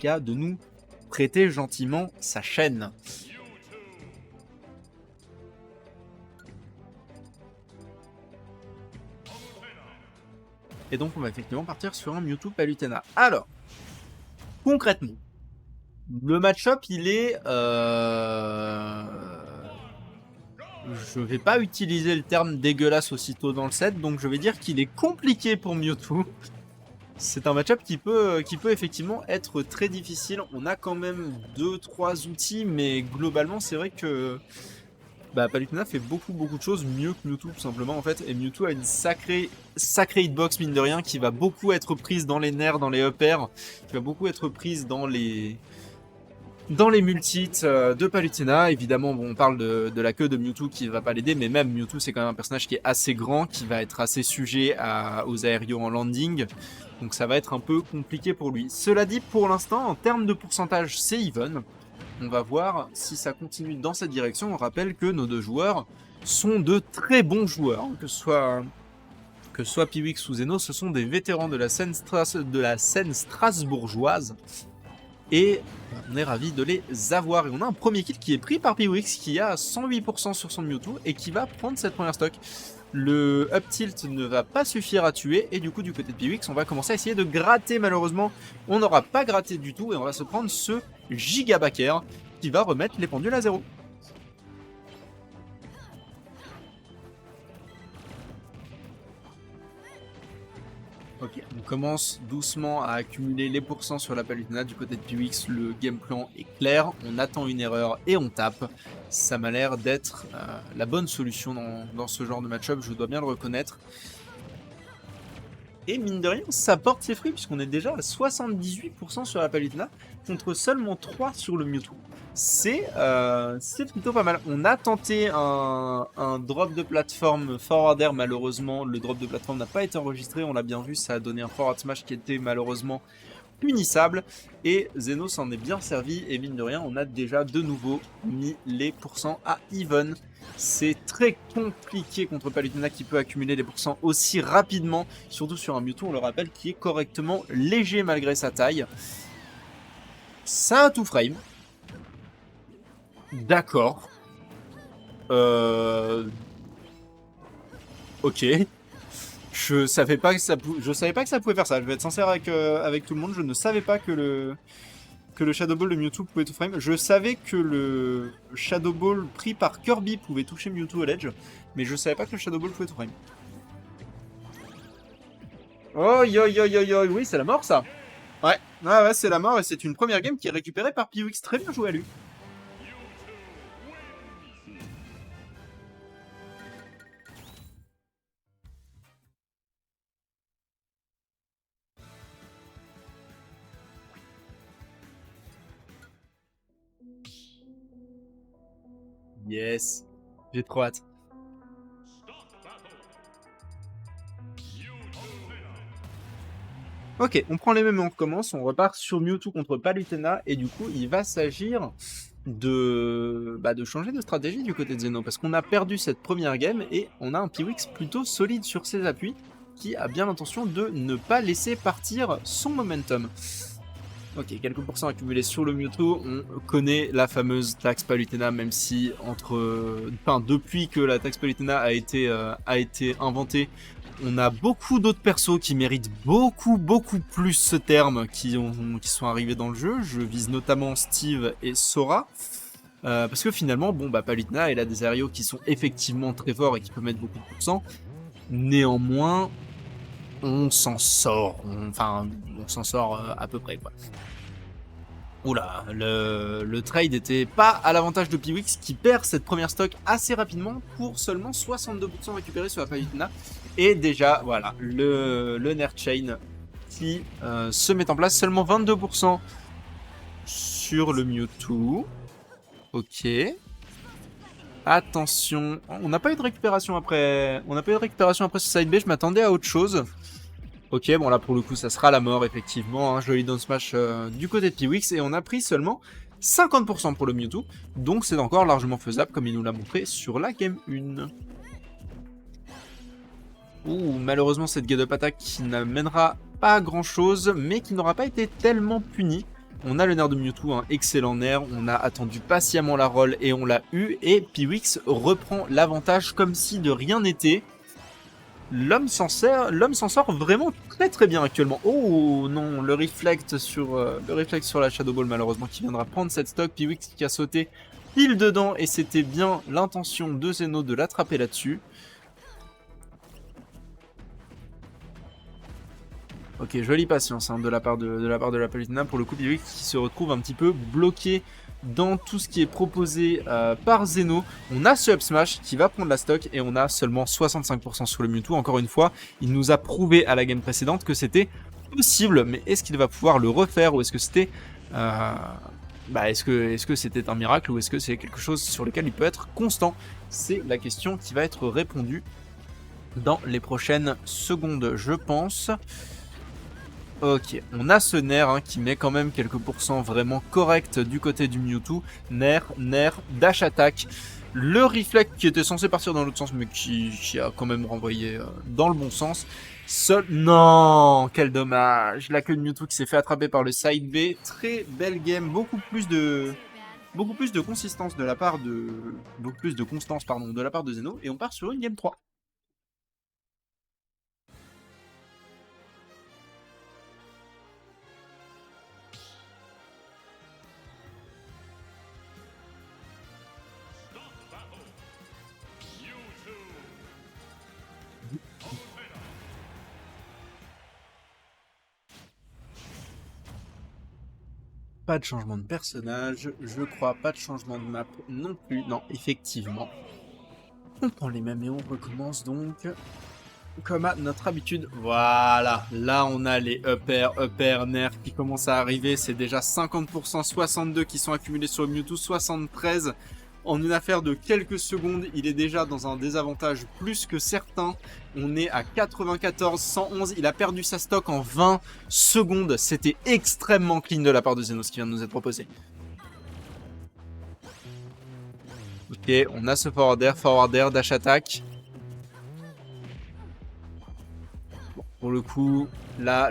cas de nous prêter gentiment sa chaîne. Et donc on va effectivement partir sur un Mewtwo Palutena. Alors, concrètement, le match-up il est... Je vais pas utiliser le terme dégueulasse aussitôt dans le set, donc je vais dire qu'il est compliqué pour Mewtwo. C'est un match-up qui peut effectivement être très difficile. On a quand même 2-3 outils, mais globalement c'est vrai que Palutena fait beaucoup de choses mieux que Mewtwo tout simplement en fait. Et Mewtwo a une sacrée hitbox mine de rien qui va beaucoup être prise dans les nerfs, dans les up airs, qui va beaucoup être prise dans les multi-hits de Palutena. Évidemment, bon, on parle de la queue de Mewtwo qui va pas l'aider, mais même Mewtwo c'est quand même un personnage qui est assez grand, qui va être assez sujet aux aérios en landing. Donc ça va être un peu compliqué pour lui. Cela dit, pour l'instant, en termes de pourcentage, c'est even. On va voir si ça continue dans cette direction. On rappelle que nos deux joueurs sont de très bons joueurs, que ce soit Piwix ou Zeno, ce sont des vétérans de la scène strasbourgeoise. Et on est ravis de les avoir. Et on a un premier kill qui est pris par Piwix, qui a 108% sur son Mewtwo et qui va prendre cette première stock. Le up tilt ne va pas suffire à tuer, et du coup du côté de Piwix, on va commencer à essayer de gratter. Malheureusement, on n'aura pas gratté du tout, et on va se prendre ce giga backer qui va remettre les pendules à zéro. Ok, on commence doucement à accumuler les pourcents sur la Palutena. Du côté de Piwix, le game plan est clair. On attend une erreur et on tape. Ça m'a l'air d'être la bonne solution dans ce genre de match-up, je dois bien le reconnaître. Et mine de rien, ça porte ses fruits puisqu'on est déjà à 78% sur la Palutena contre seulement 3 sur le Mewtwo. C'est plutôt pas mal. On a tenté un drop de plateforme forward air, malheureusement le drop de plateforme n'a pas été enregistré, on l'a bien vu, ça a donné un forward smash qui était malheureusement punissable, et Zeno s'en est bien servi, et mine de rien on a déjà de nouveau mis les pourcents à even. C'est très compliqué contre Palutena qui peut accumuler les pourcents aussi rapidement, surtout sur un Mewtwo, on le rappelle, qui est correctement léger malgré sa taille. Ça a tout frame. D'accord. Ok. Je savais pas que ça pouvait faire ça. Je vais être sincère avec tout le monde. Je ne savais pas que le Shadow Ball de Mewtwo pouvait tout frame. Je savais que le Shadow Ball pris par Kirby pouvait toucher Mewtwo à l'edge, mais je savais pas que le Shadow Ball pouvait tout frame. Oh yo yo yo yo, oui c'est la mort ça. Ouais, ouais c'est la mort, et c'est une première game qui est récupérée par Piwix. Très bien joué à lui. Yes, j'ai trop hâte. Ok, on prend les mêmes et on recommence. On repart sur Mewtwo contre Palutena, et du coup il va s'agir de changer de stratégie du côté de Zeno, parce qu'on a perdu cette première game et on a un Piwix plutôt solide sur ses appuis qui a bien l'intention de ne pas laisser partir son momentum. Ok, quelques pourcents accumulés sur le Mewtwo. On connaît la fameuse taxe Palutena, même si depuis que la taxe Palutena a été inventée, on a beaucoup d'autres persos qui méritent beaucoup plus ce terme qui sont arrivés dans le jeu. Je vise notamment Steve et Sora. Parce que finalement, Palutena, elle a des aérios qui sont effectivement très forts et qui peuvent mettre beaucoup de pourcents. Néanmoins, on s'en sort. On s'en sort à peu près, quoi. Oula, le trade était pas à l'avantage de Piwix qui perd cette première stock assez rapidement pour seulement 62% récupéré sur la Palutena. Et déjà, voilà, le Nerf Chain qui se met en place, seulement 22% sur le Mewtwo. Ok. Attention, on n'a pas eu de récupération après. Ce side B, je m'attendais à autre chose. Ok, bon là pour le coup ça sera la mort effectivement, hein, joli down smash du côté de Piwix, et on a pris seulement 50% pour le Mewtwo, donc c'est encore largement faisable comme il nous l'a montré sur la game 1. Ouh, malheureusement cette get up attack qui n'amènera pas grand chose, mais qui n'aura pas été tellement punie On a le nerf de Mewtwo, un excellent nerf, on a attendu patiemment la roll et on l'a eu, et Piwix reprend l'avantage comme si de rien n'était. L'homme s'en sort vraiment très bien actuellement. Oh non, le reflect sur la Shadow Ball malheureusement qui viendra prendre cette stock. Piwix qui a sauté pile dedans et c'était bien l'intention de Zeno de l'attraper là-dessus. Ok, jolie patience hein, de la part de la Palutena. Pour le coup, Piwix qui se retrouve un petit peu bloqué dans tout ce qui est proposé par Zeno. On a ce up smash qui va prendre la stock et on a seulement 65% sur le Mewtwo. Encore une fois, il nous a prouvé à la game précédente que c'était possible, mais est-ce qu'il va pouvoir le refaire ou est-ce que c'était est-ce que c'était un miracle ou est-ce que c'est quelque chose sur lequel il peut être constant? C'est la question qui va être répondue dans les prochaines secondes, je pense. Ok, on a ce nerf hein, qui met quand même quelques pourcents vraiment corrects du côté du Mewtwo. Nerf, dash attack. Le reflect qui était censé partir dans l'autre sens mais qui a quand même renvoyé dans le bon sens. Non, quel dommage. La queue de Mewtwo qui s'est fait attraper par le side B. Très belle game, beaucoup plus de consistance de la part de... Beaucoup plus de constance, pardon, de la part de Zeno. Et on part sur une game 3. Pas de changement de personnage, je crois, pas de changement de map non plus. Non, effectivement. On prend les mêmes et on recommence donc comme à notre habitude. Voilà, là on a les upper, nerfs qui commencent à arriver. C'est déjà 50%, 62 qui sont accumulés sur le Mewtwo, 73. En une affaire de quelques secondes, il est déjà dans un désavantage plus que certain. On est à 94, 111. Il a perdu sa stock en 20 secondes. C'était extrêmement clean de la part de Zeno, ce qui vient de nous être proposé. Ok, on a ce forward air, dash attack. Bon, pour le coup, là,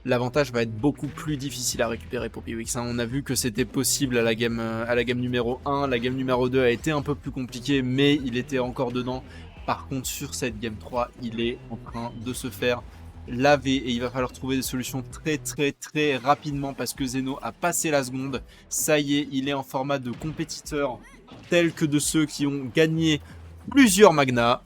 l'avantage va être beaucoup plus difficile à récupérer pour Piwix. Hein. On a vu que c'était possible à la game numéro 1. La game numéro 2 a été un peu plus compliquée, mais il était encore dedans. Par contre, sur cette game 3, il est en train de se faire laver et il va falloir trouver des solutions très rapidement parce que Zeno a passé la seconde. Ça y est, il est en format de compétiteur tel que de ceux qui ont gagné plusieurs Magna.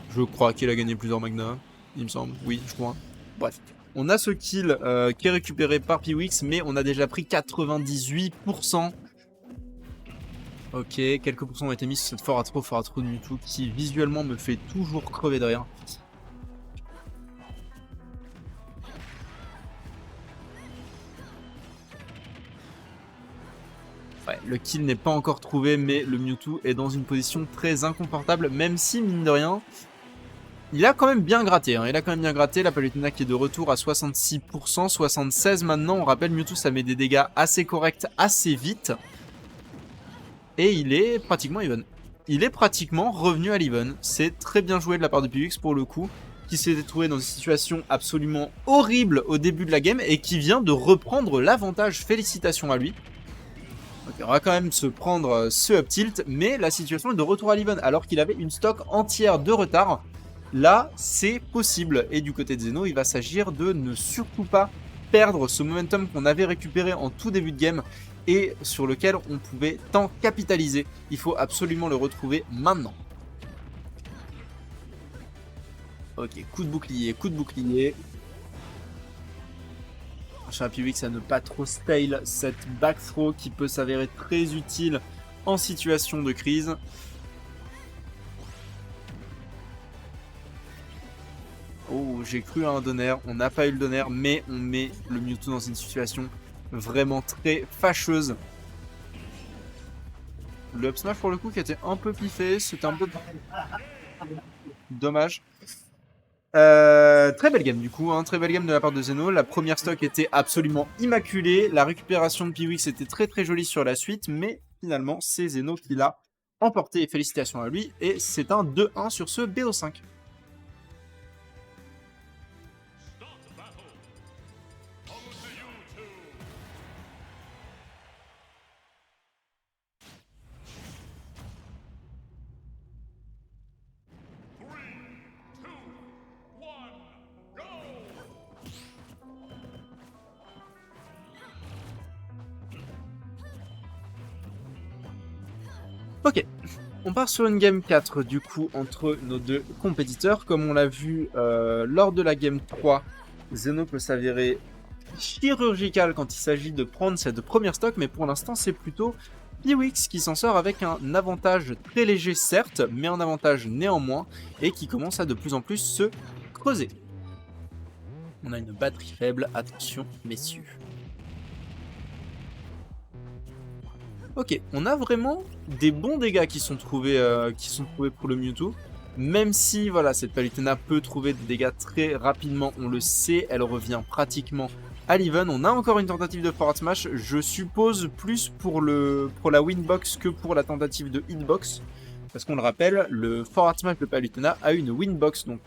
Je crois qu'il a gagné plusieurs Magna, il me semble. Oui, je crois. Bref. On a ce kill qui est récupéré par Piwix, mais on a déjà pris 98%. Ok, quelques pourcents ont été mis sur cette fort à trop de Mewtwo qui visuellement me fait toujours crever de rire. Ouais, le kill n'est pas encore trouvé, mais le Mewtwo est dans une position très inconfortable, même si, mine de rien, il a quand même bien gratté. Hein. Il a quand même bien gratté. La Palutena qui est de retour à 66%, 76% maintenant. On rappelle, Mewtwo, ça met des dégâts assez corrects, assez vite. Et il est pratiquement even. Il est pratiquement revenu à l'even. C'est très bien joué de la part de Piwix pour le coup, qui s'était trouvé dans une situation absolument horrible au début de la game et qui vient de reprendre l'avantage. Félicitations à lui. Donc, on va quand même se prendre ce up tilt, mais la situation est de retour à l'even alors qu'il avait une stock entière de retard. Là, c'est possible. Et du côté de Zeno, il va s'agir de ne surtout pas perdre ce momentum qu'on avait récupéré en tout début de game et sur lequel on pouvait tant capitaliser. Il faut absolument le retrouver maintenant. Ok, coup de bouclier, coup de bouclier. Chercher un Piwix à ne pas trop stale cette back throw qui peut s'avérer très utile en situation de crise. Oh, j'ai cru à un donner, on n'a pas eu le donner, mais on met le Mewtwo dans une situation vraiment très fâcheuse. Le up smash pour le coup qui était un peu piffé, c'était un peu dommage. Très belle game du coup, hein, très belle game de la part de Zeno. La première stock était absolument immaculée, la récupération de Piwix était très jolie sur la suite, mais finalement c'est Zeno qui l'a emporté et félicitations à lui. Et c'est un 2-1 sur ce BO5. Ok, on part sur une game 4 du coup entre nos deux compétiteurs. Comme on l'a vu lors de la game 3, Zeno peut s'avérer chirurgical quand il s'agit de prendre cette première stock, mais pour l'instant c'est plutôt Piwix qui s'en sort avec un avantage très léger certes, mais un avantage néanmoins, et qui commence à de plus en plus se creuser. On a une batterie faible, attention messieurs. Ok, on a vraiment des bons dégâts qui sont trouvés pour le Mewtwo. Même si voilà, cette Palutena peut trouver des dégâts très rapidement, on le sait, elle revient pratiquement à l'even. On a encore une tentative de forward smash, je suppose plus pour la winbox que pour la tentative de hitbox. Parce qu'on le rappelle, le forward smash de Palutena a une winbox, donc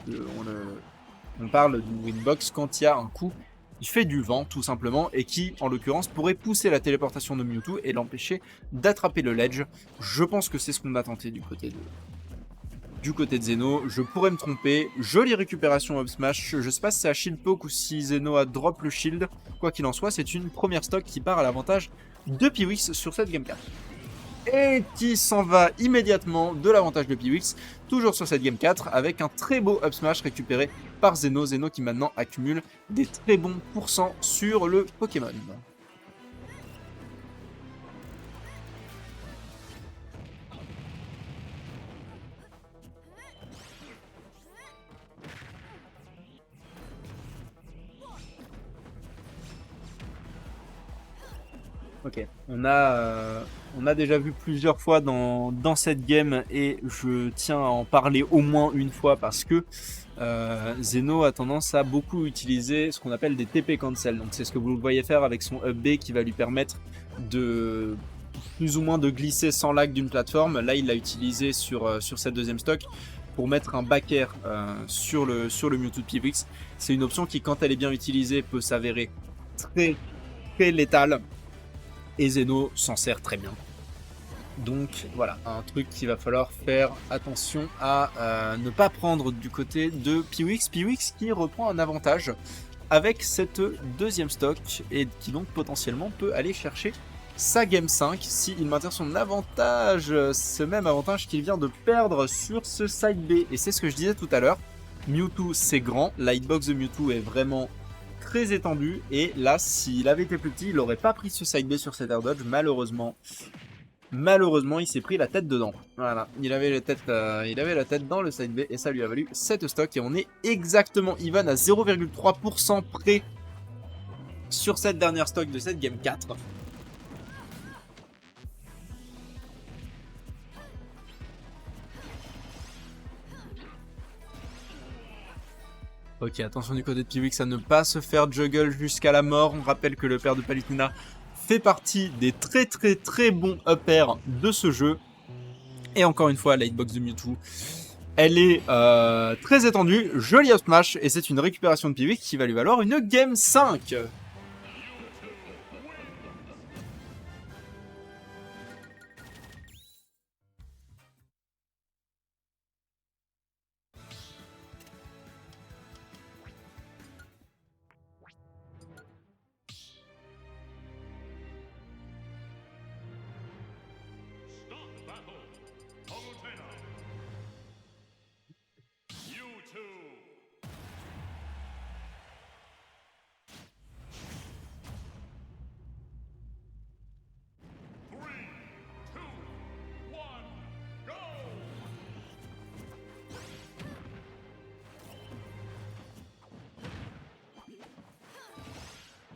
on parle d'une winbox quand il y a un coup qui fait du vent tout simplement et qui en l'occurrence pourrait pousser la téléportation de Mewtwo et l'empêcher d'attraper le ledge. Je pense que c'est ce qu'on a tenté du côté de Zeno. Je pourrais me tromper. Jolie récupération up smash. Je sais pas si c'est à shield poke ou si Zeno a drop le shield. Quoi qu'il en soit, c'est une première stock qui part à l'avantage de Piwix sur cette game 4. Et qui s'en va immédiatement de l'avantage de Piwix, toujours sur cette game 4, avec un très beau up smash récupéré par Zeno. Zeno qui maintenant accumule des très bons pourcents sur le Pokémon. Ok, on a déjà vu plusieurs fois dans cette game et je tiens à en parler au moins une fois parce que Zeno a tendance à beaucoup utiliser ce qu'on appelle des TP cancel. Donc c'est ce que vous le voyez faire avec son up B qui va lui permettre de plus ou moins de glisser sans lag d'une plateforme. Là il l'a utilisé sur cette deuxième stock pour mettre un back air sur le Mewtwo de Piwix. C'est une option qui quand elle est bien utilisée peut s'avérer très très létale. Et Zeno s'en sert très bien. Donc voilà, un truc qu'il va falloir faire attention à ne pas prendre du côté de Piwix. Piwix qui reprend un avantage avec cette deuxième stock et qui donc potentiellement peut aller chercher sa game 5 s'il maintient son avantage, ce même avantage qu'il vient de perdre sur ce side B. Et c'est ce que je disais tout à l'heure, Mewtwo c'est grand, la hitbox de Mewtwo est vraiment très étendu et là s'il avait été plus petit il n'aurait pas pris ce side B sur cet air dodge. Malheureusement il s'est pris la tête dedans. Voilà, il avait la tête dans le side B et ça lui a valu cette stock et on est exactement even à 0,3% près sur cette dernière stock de cette game 4. Ok, attention du côté de Piwix à ne pas se faire juggle jusqu'à la mort. On rappelle que le père de Palutena fait partie des très très très bons up air de ce jeu. Et encore une fois, la hitbox de Mewtwo, elle est très étendue. Joli up smash et c'est une récupération de Piwix qui va lui valoir une game 5.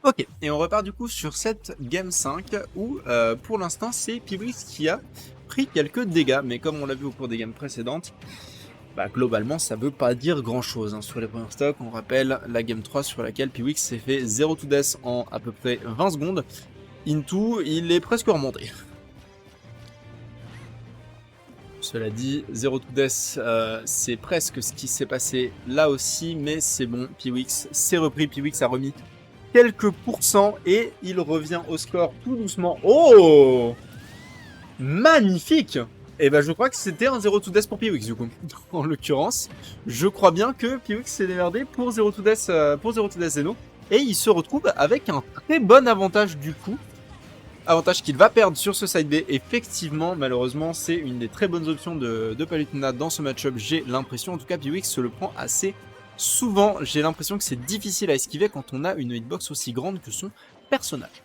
Ok, et on repart du coup sur cette game 5 où pour l'instant c'est Piwix qui a pris quelques dégâts, mais comme on l'a vu au cours des games précédentes, bah, globalement ça veut pas dire grand chose hein. Sur les premiers stocks, on rappelle la game 3 sur laquelle Piwix s'est fait 0 to death en à peu près 20 secondes. Into, il est presque remonté. Cela dit, 0 to death, c'est presque ce qui s'est passé là aussi, mais c'est bon, Piwix s'est repris, Piwix a remis quelques pourcents et il revient au score tout doucement. Oh, magnifique. Et ben je crois que c'était un 0 to death pour Piwix du coup. En l'occurrence, je crois bien que Piwix s'est démerdé pour 0 to death Zeno. Et il se retrouve avec un très bon avantage du coup. Avantage qu'il va perdre sur ce side B. Effectivement, malheureusement, c'est une des très bonnes options de Palutena dans ce match-up. J'ai l'impression, en tout cas, Piwix se le prend assez souvent. J'ai l'impression que c'est difficile à esquiver quand on a une hitbox aussi grande que son personnage.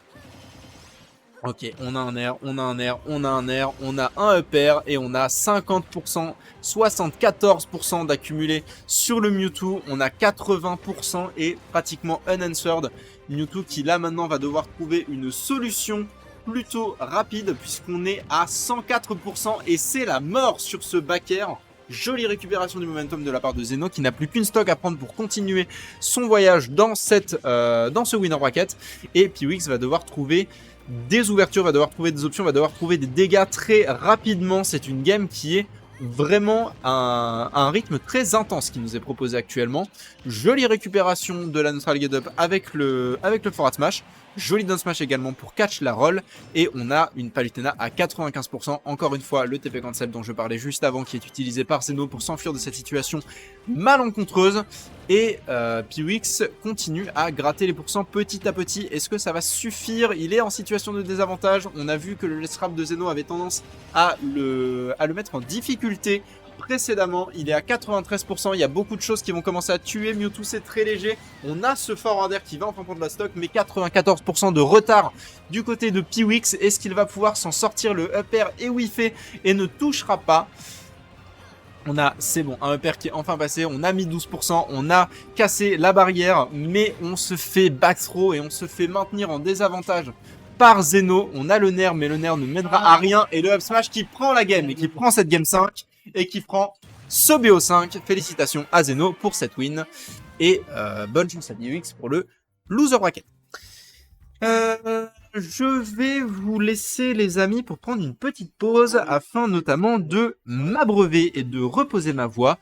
Ok, on a un air, on a un air, on a un air, on a un up air et on a 50%, 74% d'accumulé sur le Mewtwo. On a 80% et pratiquement unanswered. Mewtwo qui là maintenant va devoir trouver une solution plutôt rapide puisqu'on est à 104% et c'est la mort sur ce back air. Jolie récupération du momentum de la part de Zeno qui n'a plus qu'une stock à prendre pour continuer son voyage dans, dans ce winner bracket. Et Piwix va devoir trouver des ouvertures, va devoir trouver des options, va devoir trouver des dégâts très rapidement. C'est une game qui est vraiment à un rythme très intense qui nous est proposé actuellement. Jolie récupération de la neutral get up avec le forward smash. Joli down smash également pour catch la roll. Et on a une Palutena à 95%. Encore une fois, le TP cancel dont je parlais juste avant qui est utilisé par Zeno pour s'enfuir de cette situation malencontreuse. Et Piwix continue à gratter les pourcents petit à petit. Est-ce que ça va suffire? Il est en situation de désavantage. On a vu que le let's rap de Zeno avait tendance à le mettre en difficulté précédemment. Il est à 93%. Il y a beaucoup de choses qui vont commencer à tuer. Mewtwo, c'est très léger. On a ce forward air qui va enfin prendre la stock, mais 94% de retard du côté de Piwix. Est-ce qu'il va pouvoir s'en sortir? Le up air est whiffé et ne touchera pas. On a, c'est bon, un up air qui est enfin passé, on a mis 12%, on a cassé la barrière, mais on se fait back throw et on se fait maintenir en désavantage par Zeno. On a le nerf, mais le nerf ne mènera à rien. Et le up smash qui prend la game et qui prend cette game 5 et qui prend ce BO5. Félicitations à Zeno pour cette win. Et bonne chance à Piwix pour le loser bracket. Je vais vous laisser les amis pour prendre une petite pause afin notamment de m'abreuver et de reposer ma voix.